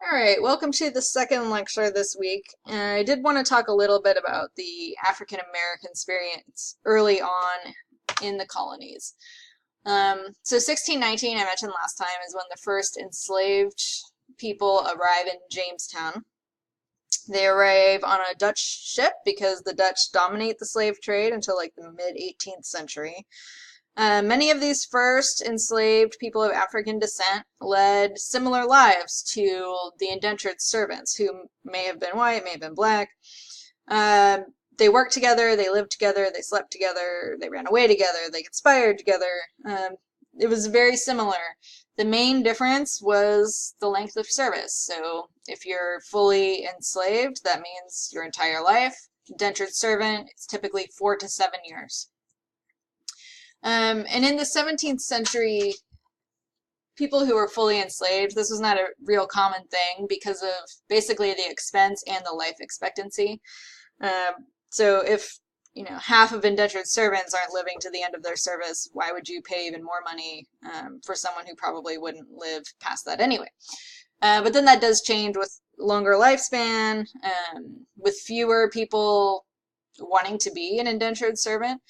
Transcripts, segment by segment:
All right, welcome to the second lecture this week. I did want to talk a little bit about the African American experience early on in the colonies. So 1619, I mentioned last time, is when the first enslaved people arrive in Jamestown. They arrive on a Dutch ship because the Dutch dominate the slave trade until like the mid-18th century. Many of these first enslaved people of African descent led similar lives to the indentured servants, who may have been white, may have been black. They worked together, they lived together, they slept together, they ran away together, they conspired together. It was very similar. The main difference was the length of service. So if you're fully enslaved, that means your entire life. Indentured servant, it's typically 4 to 7 years. And in the 17th century, people who were fully enslaved, this was not a real common thing because of basically the expense and the life expectancy. So if half of indentured servants aren't living to the end of their service, why would you pay even more money for someone who probably wouldn't live past that anyway? But then that does change with longer lifespan, with fewer people wanting to be an indentured servant.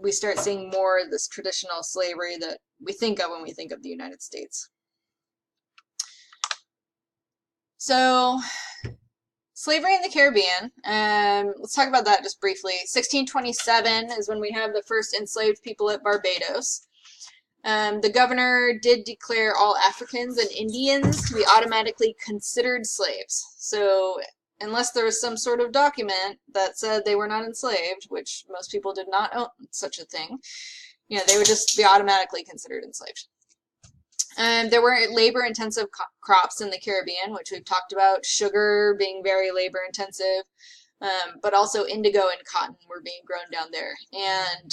We start seeing more of this traditional slavery that we think of when we think of the United States. So, slavery in the Caribbean, let's talk about that just briefly. 1627 is when we have the first enslaved people at Barbados. The governor did declare all Africans and Indians to be automatically considered slaves. So, unless there was some sort of document that said they were not enslaved, which most people did not own such a thing, they would just be automatically considered enslaved. There were labor-intensive crops in the Caribbean, which we've talked about, sugar being very labor-intensive, but also indigo and cotton were being grown down there. And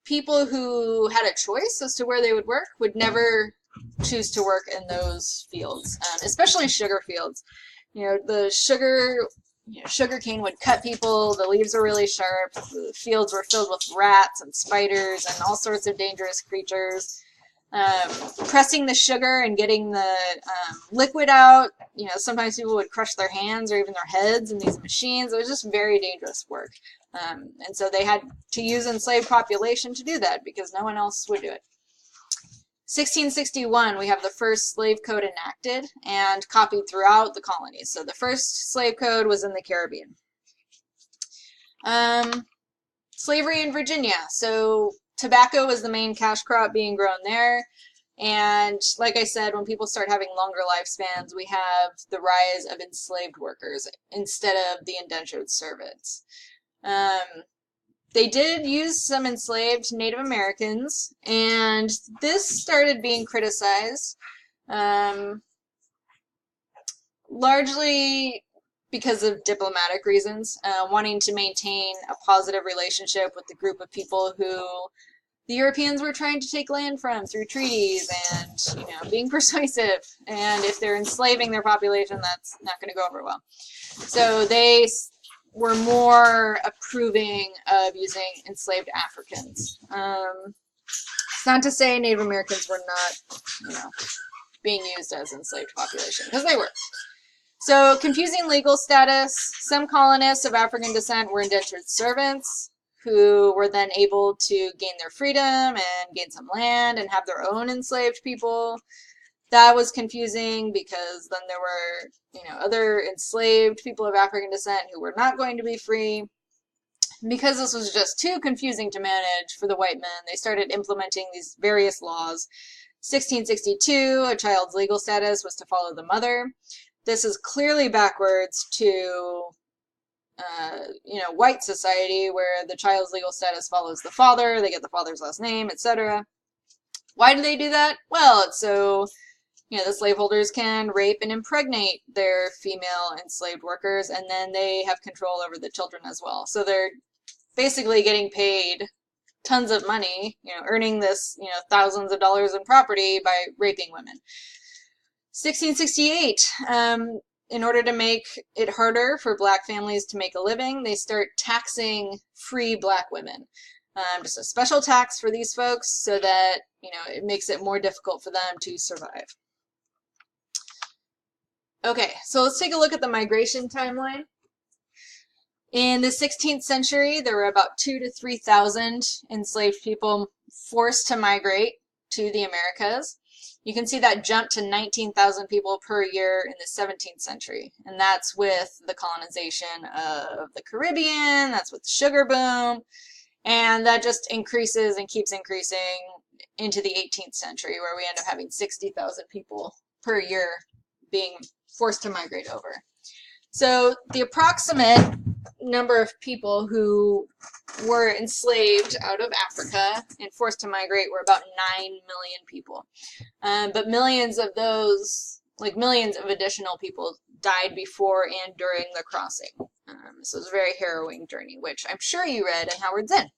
people who had a choice as to where they would work would never choose to work in those fields, especially sugar fields. The sugar cane would cut people, the leaves were really sharp, the fields were filled with rats and spiders and all sorts of dangerous creatures. Pressing the sugar and getting the liquid out, sometimes people would crush their hands or even their heads in these machines. It was just very dangerous work. And so they had to use enslaved population to do that because no one else would do it. 1661, we have the first slave code enacted and copied throughout the colonies. So the first slave code was in the Caribbean. Slavery in Virginia. So tobacco was the main cash crop being grown there. And like I said, when people start having longer lifespans, we have the rise of enslaved workers instead of the indentured servants. They did use some enslaved Native Americans, and this started being criticized, largely because of diplomatic reasons, wanting to maintain a positive relationship with the group of people who the Europeans were trying to take land from through treaties and, being persuasive. And if they're enslaving their population, that's not going to go over well. So they were more approving of using enslaved Africans. It's not to say Native Americans were not, being used as enslaved population, because they were. So, confusing legal status. Some colonists of African descent were indentured servants who were then able to gain their freedom and gain some land and have their own enslaved people. That was confusing because then there were, other enslaved people of African descent who were not going to be free. Because this was just too confusing to manage for the white men, they started implementing these various laws. 1662, a child's legal status was to follow the mother. This is clearly backwards to, white society, where the child's legal status follows the father, they get the father's last name, etc. Why do they do that? Well, it's so the slaveholders can rape and impregnate their female enslaved workers, and then they have control over the children as well. So they're basically getting paid tons of money, earning this, thousands of dollars in property by raping women. 1668, in order to make it harder for black families to make a living, they start taxing free black women. Just a special tax for these folks so that, it makes it more difficult for them to survive. Okay, so let's take a look at the migration timeline. In the 16th century, there were about 2,000 to 3,000 enslaved people forced to migrate to the Americas. You can see that jump to 19,000 people per year in the 17th century, and that's with the colonization of the Caribbean, that's with the sugar boom, and that just increases and keeps increasing into the 18th century, where we end up having 60,000 people per year being forced to migrate over. So the approximate number of people who were enslaved out of Africa and forced to migrate were about 9 million people. But millions of those, like millions of additional people, died before and during the crossing. So it was a very harrowing journey, which I'm sure you read in Howard Zinn.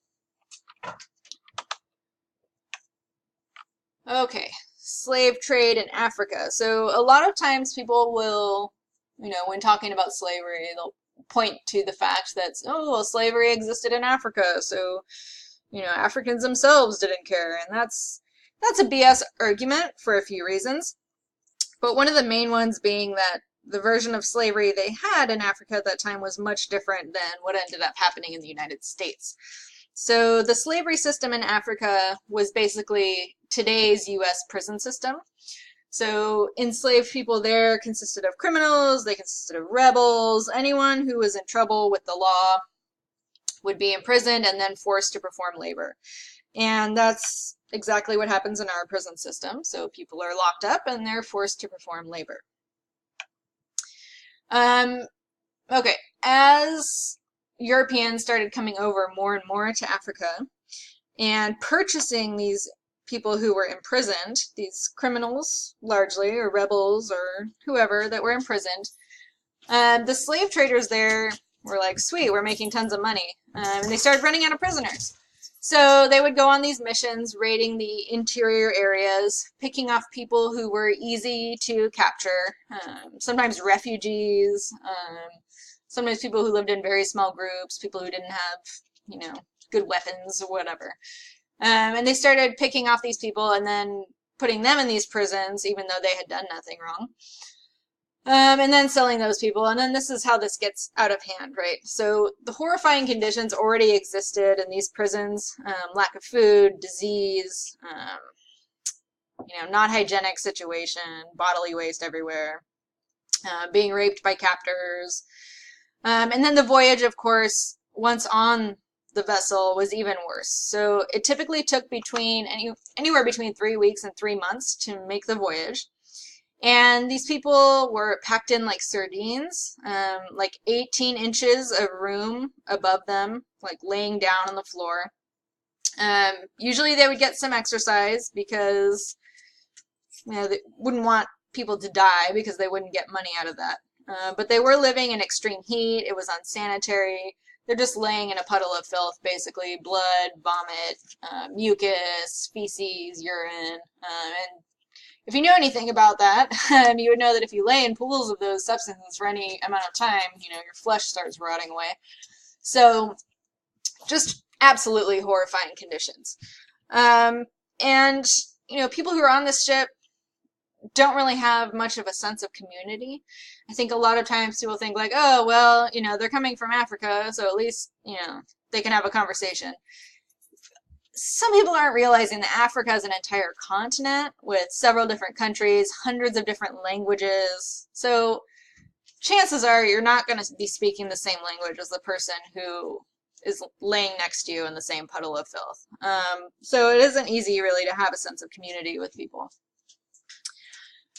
Okay, slave trade in Africa. So a lot of times people will, when talking about slavery, they'll point to the fact that, oh, well, slavery existed in Africa, so, Africans themselves didn't care. And that's a BS argument for a few reasons. But one of the main ones being that the version of slavery they had in Africa at that time was much different than what ended up happening in the United States. So the slavery system in Africa was basically today's U.S. prison system. So enslaved people there consisted of criminals, they consisted of rebels, anyone who was in trouble with the law would be imprisoned and then forced to perform labor. And that's exactly what happens in our prison system. So people are locked up and they're forced to perform labor. Okay, as Europeans started coming over more and more to Africa and purchasing these people who were imprisoned, these criminals largely, or rebels, or whoever that were imprisoned, the slave traders there were like, sweet, we're making tons of money. And they started running out of prisoners. So they would go on these missions, raiding the interior areas, picking off people who were easy to capture, sometimes refugees, sometimes people who lived in very small groups, people who didn't have, good weapons or whatever. And they started picking off these people and then putting them in these prisons, even though they had done nothing wrong. And then selling those people. And then this is how this gets out of hand, right? So the horrifying conditions already existed in these prisons. Lack of food, disease, not hygienic situation, bodily waste everywhere, being raped by captors. And then the voyage, of course, once on the vessel was even worse. So it typically took anywhere between 3 weeks and 3 months to make the voyage. And these people were packed in like sardines, like 18 inches of room above them, like laying down on the floor. Usually they would get some exercise because, they wouldn't want people to die because they wouldn't get money out of that. But they were living in extreme heat. It was unsanitary. They're just laying in a puddle of filth, basically blood, vomit, mucus, feces, urine, and if you know anything about that, you would know that if you lay in pools of those substances for any amount of time, your flesh starts rotting away. So just absolutely horrifying conditions. And, people who are on this ship don't really have much of a sense of community. I think a lot of times people think like, oh, well, they're coming from Africa, so at least, they can have a conversation. Some people aren't realizing that Africa is an entire continent with several different countries, hundreds of different languages. So chances are you're not going to be speaking the same language as the person who is laying next to you in the same puddle of filth. So it isn't easy really to have a sense of community with people.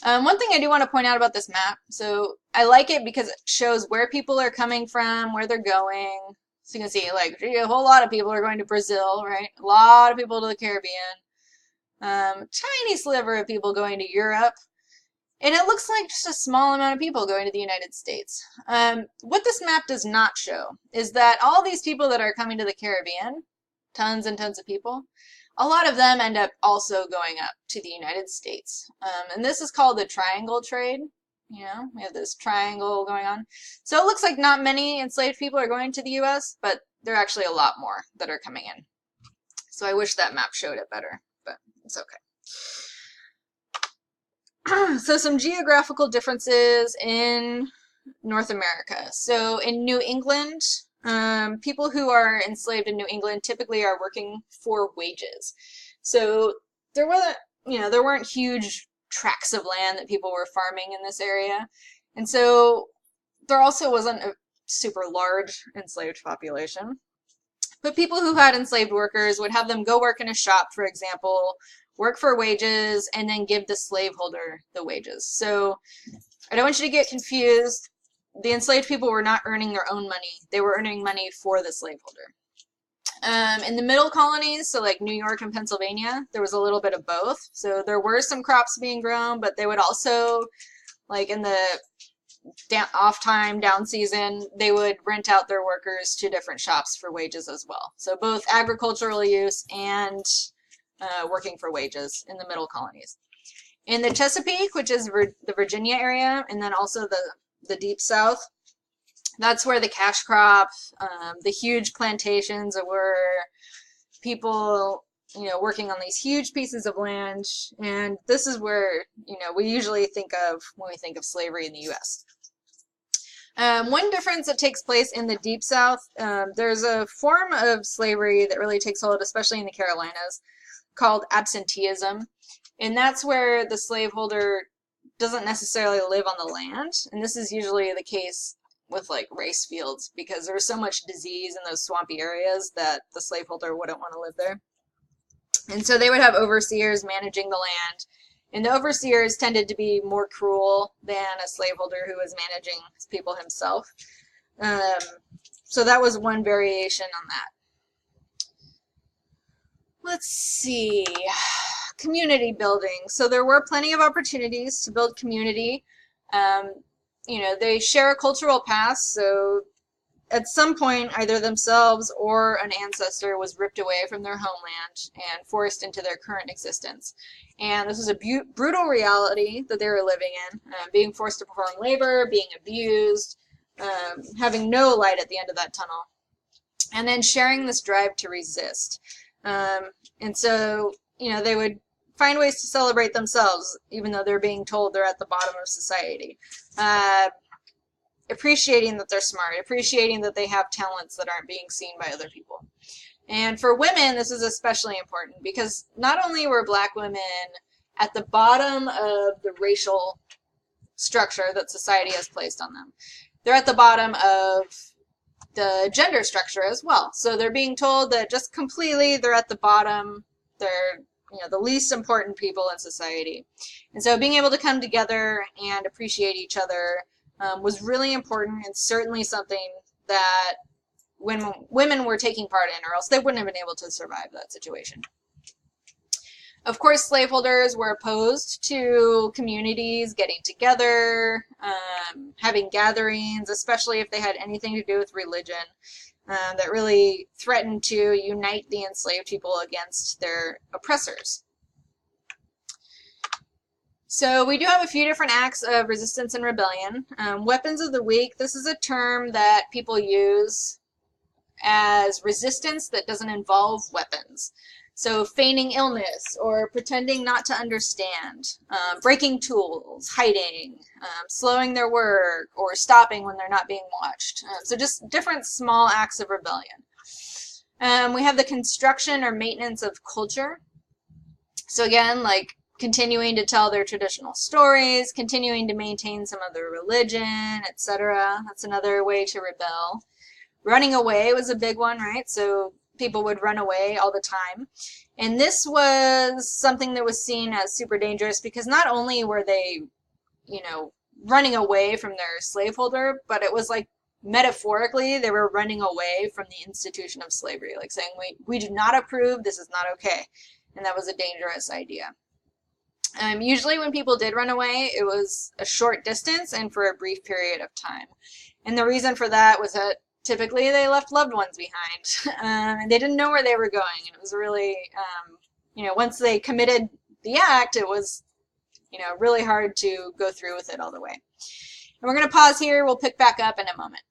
One thing I do want to point out about this map, so I like it because it shows where people are coming from, where they're going. So you can see, like, a whole lot of people are going to Brazil, right? A lot of people to the Caribbean. Tiny sliver of people going to Europe. And it looks like just a small amount of people going to the United States. What this map does not show is that all these people that are coming to the Caribbean, tons and tons of people, a lot of them end up also going up to the United States. And this is called the triangle trade. We have this triangle going on. So it looks like not many enslaved people are going to the U.S., but there are actually a lot more that are coming in. So I wish that map showed it better, but it's okay. So some geographical differences in North America. So in New England, people who are enslaved in New England typically are working for wages. So there wasn't, there weren't huge tracts of land that people were farming in this area. And so there also wasn't a super large enslaved population. But people who had enslaved workers would have them go work in a shop, for example, work for wages, and then give the slaveholder the wages. So I don't want you to get confused. The enslaved people were not earning their own money. They were earning money for the slaveholder. In the middle colonies, so like New York and Pennsylvania, there was a little bit of both. So there were some crops being grown, but they would also, like in the off time, down season, they would rent out their workers to different shops for wages as well. So both agricultural use and working for wages in the middle colonies. In the Chesapeake, which is the Virginia area, and then also the Deep South, that's where the cash crop, the huge plantations were people, working on these huge pieces of land. And this is where, we usually think of when we think of slavery in the U.S. One difference that takes place in the Deep South, there's a form of slavery that really takes hold, especially in the Carolinas, called absenteeism. And that's where the slaveholder doesn't necessarily live on the land. And this is usually the case with like rice fields because there's so much disease in those swampy areas that the slaveholder wouldn't want to live there. And so they would have overseers managing the land. And the overseers tended to be more cruel than a slaveholder who was managing his people himself. So that was one variation on that. Let's see. Community building. So there were plenty of opportunities to build community. They share a cultural past, so at some point, either themselves or an ancestor was ripped away from their homeland and forced into their current existence. And this was a brutal reality that they were living in, being forced to perform labor, being abused, having no light at the end of that tunnel, and then sharing this drive to resist. And so, they would find ways to celebrate themselves, even though they're being told they're at the bottom of society. Appreciating that they're smart, appreciating that they have talents that aren't being seen by other people. And for women, this is especially important because not only were Black women at the bottom of the racial structure that society has placed on them, they're at the bottom of the gender structure as well. So they're being told that just completely they're at the bottom, they're the least important people in society. And so being able to come together and appreciate each other was really important and certainly something that women were taking part in, or else they wouldn't have been able to survive that situation. Of course, slaveholders were opposed to communities getting together, having gatherings, especially if they had anything to do with religion, that really threatened to unite the enslaved people against their oppressors. So we do have a few different acts of resistance and rebellion. Weapons of the week, this is a term that people use as resistance that doesn't involve weapons. So feigning illness or pretending not to understand, breaking tools, hiding, slowing their work, or stopping when they're not being watched. So just different small acts of rebellion. We have the construction or maintenance of culture. So again, like continuing to tell their traditional stories, continuing to maintain some of their religion, etc. That's another way to rebel. Running away was a big one, right? So people would run away all the time. And this was something that was seen as super dangerous because not only were they, running away from their slaveholder, but it was like metaphorically they were running away from the institution of slavery, like saying, we do not approve, this is not okay. And that was a dangerous idea. Usually when people did run away, it was a short distance and for a brief period of time. And the reason for that was that typically they left loved ones behind, and they didn't know where they were going. And it was really, once they committed the act, it was, really hard to go through with it all the way. And we're going to pause here. We'll pick back up in a moment.